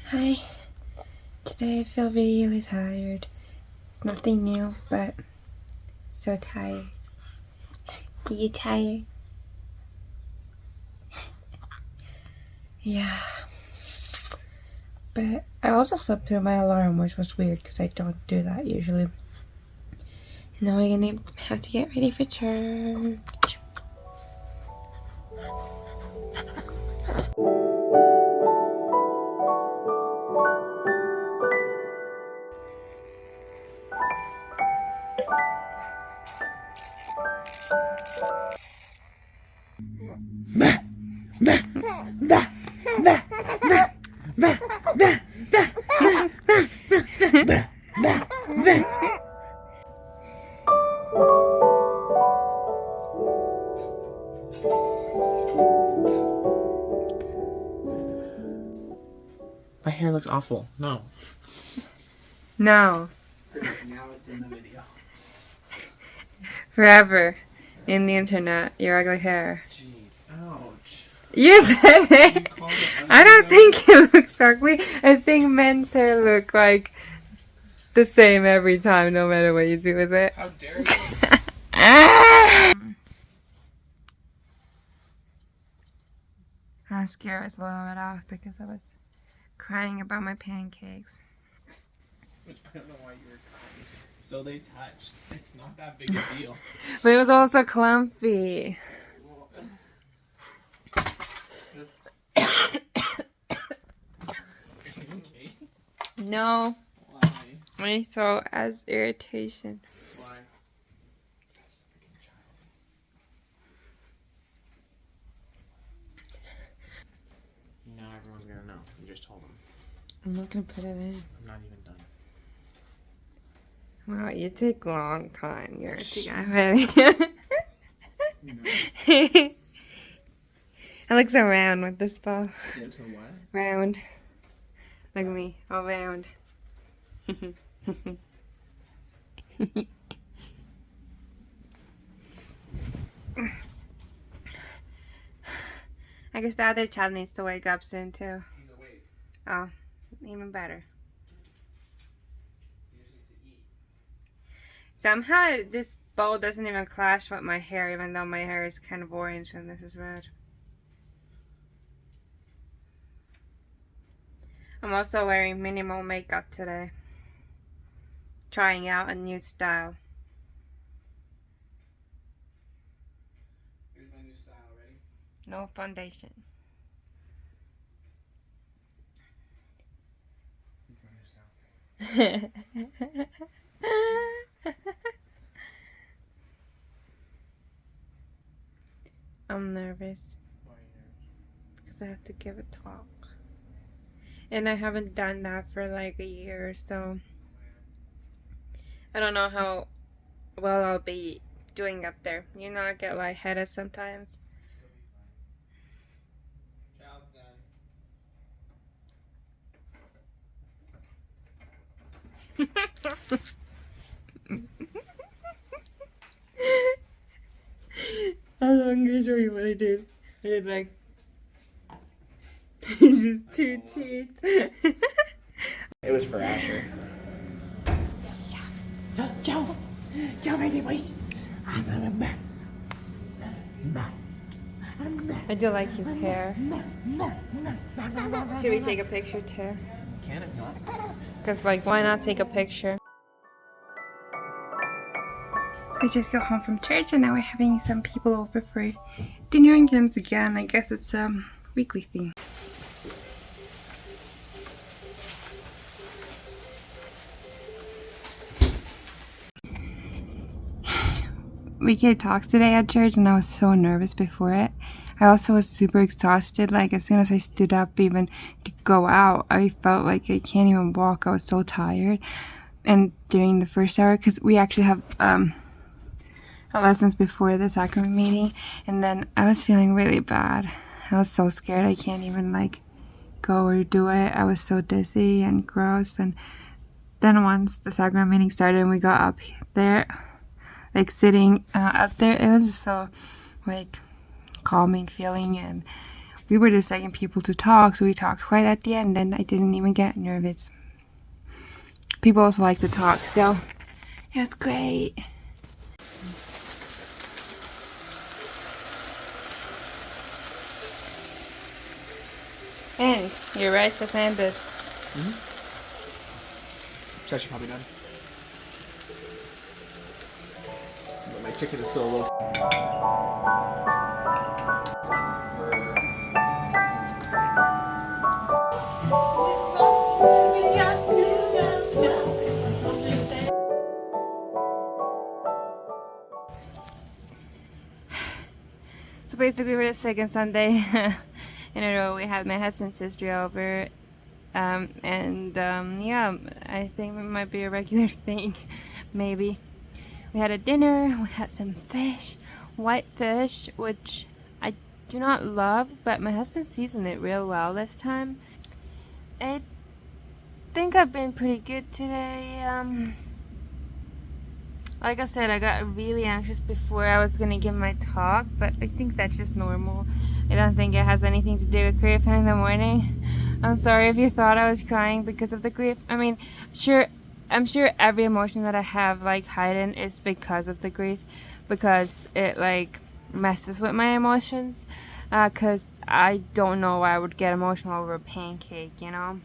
Hi. Today I feel really tired. Nothing new, but so tired. Are you tired? Yeah. But I also slept through my alarm, which was weird because I don't do that usually. And now we're gonna have to get ready for church. My hair looks awful. No. No. Now it's in the video. Forever. In the internet, your ugly hair. Jeez. Ouch. You said it! You called it ugly I don't hair? think it looks ugly. I think men's hair look like the same every time, no matter what you do with it. How dare you? I was scared I was a little bit off because I was crying about my pancakes. Which I don't know why you were crying. So they touched. It's not that big a deal. But it was also clumpy. Okay. No, Why? my throat has irritation. Why? Now everyone's gonna know. You just told them. I'm not gonna put it in. I'm not even done. Wow, you take a long time. You're the guy ready. I look so round with this ball. Yeah, so what? Round. Look at me, all round. I guess the other child needs to wake up soon too. He's awake. Oh, even better. He just needs to eat. Somehow this bowl doesn't even clash with my hair, even though my hair is kind of orange and this is red. I'm also wearing minimal makeup today. Trying out a new style. Here's my new style. Ready? No foundation. Here's my new style. I'm nervous Why are you nervous? because I have to give a talk. And I haven't done that for like a year or so. I don't know how well I'll be doing up there. You know, I get lightheaded sometimes. You'll be fine. Child's I'm gonna show you what I did. I did like just two teeth. It was for Asher. Ciao! Ciao, baby boys! I'm back. I do like your hair. Should we take a picture too? Can it not? Because, like, why not take a picture? We just got home from church and now we're having some people over for dinner and games again. I guess it's a weekly thing. We gave talks today at church and I was so nervous before it. I also was super exhausted. Like, as soon as I stood up even to go out, I felt like I can't even walk. I was so tired. And during the first hour, because we actually have lessons before the sacrament meeting, and then I was feeling really bad. I was so scared I can't even like go or do it. I was so dizzy and gross. And then once the sacrament meeting started and we got up there, like sitting up there, it was just so like calming feeling, and we were the second people to talk, so we talked right at the end, and I didn't even get nervous. People also like to talk, so it was great. And your rice has ended. It's actually probably done. But my chicken is still a little. So basically, for the second Sunday in a row, we had my husband's sister over. Yeah, I think it might be a regular thing, maybe. We had a dinner, we had some fish, white fish, which I do not love, but my husband seasoned it real well this time. I think I've been pretty good today. Like I said, I got really anxious before I was gonna give my talk, but I think that's just normal. I don't think it has anything to do with grief in the morning. I'm sorry if you thought I was crying because of the grief. I mean, I'm sure every emotion that I have like hidden is because of the grief, because it like messes with my emotions. Cause I don't know why I would get emotional over a pancake, you know.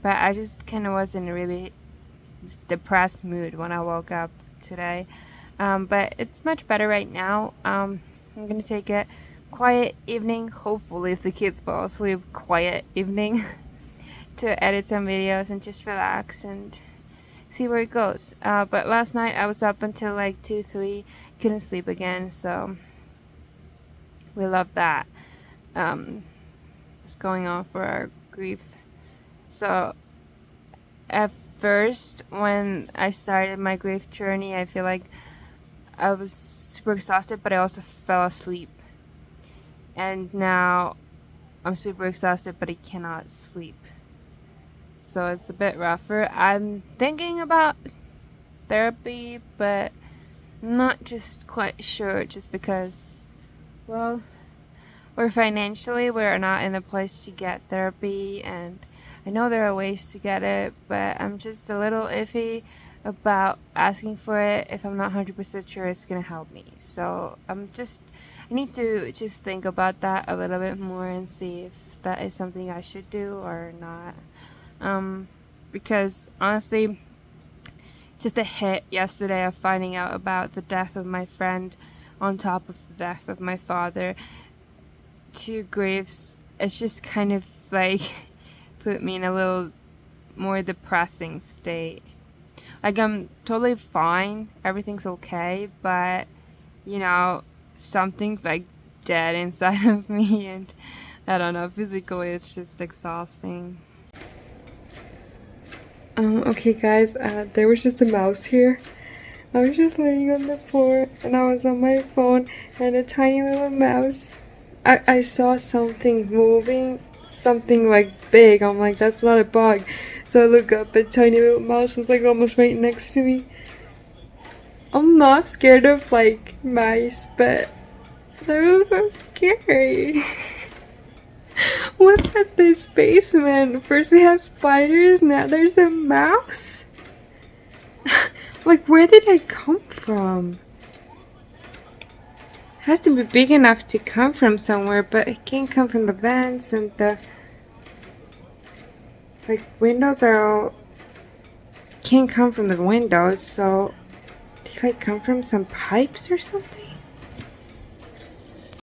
But I just kind of was in a really depressed mood when I woke up today. But it's much better right now. I'm gonna take a quiet evening, hopefully if the kids fall asleep, quiet evening to edit some videos and just relax and see where it goes. But last night I was up until like 2, 3, couldn't sleep again, so we love that. What's going on for our grief. So at first, when I started my grief journey, I feel like I was super exhausted, but I also fell asleep. And now I'm super exhausted, but I cannot sleep. So it's a bit rougher. I'm thinking about therapy, but I'm not just quite sure, just because, well, we're not in the place to get therapy, and I know there are ways to get it, but I'm just a little iffy about asking for it if I'm not 100% sure it's gonna help me. So I need to just think about that a little bit more and see if that is something I should do or not. Because honestly, just a hit yesterday of finding out about the death of my friend on top of the death of my father. 2 griefs, it's just kind of like put me in a little more depressing state. Like, I'm totally fine, everything's okay, but you know, something's like dead inside of me, and I don't know, physically it's just exhausting. Okay guys, there was just a mouse here. I was just laying on the floor and I was on my phone, and a tiny little mouse, I saw something moving, something like big. I'm like, that's not a bug. So I look up, a tiny little mouse was like almost right next to me. I'm not scared of like mice, but that was so scary. What's at this basement? First we have spiders, now there's a mouse? Like, where did it come from? It has to be big enough to come from somewhere, but it can't come from the vents, and the like windows are all can't come from the windows, so did it like come from some pipes or something?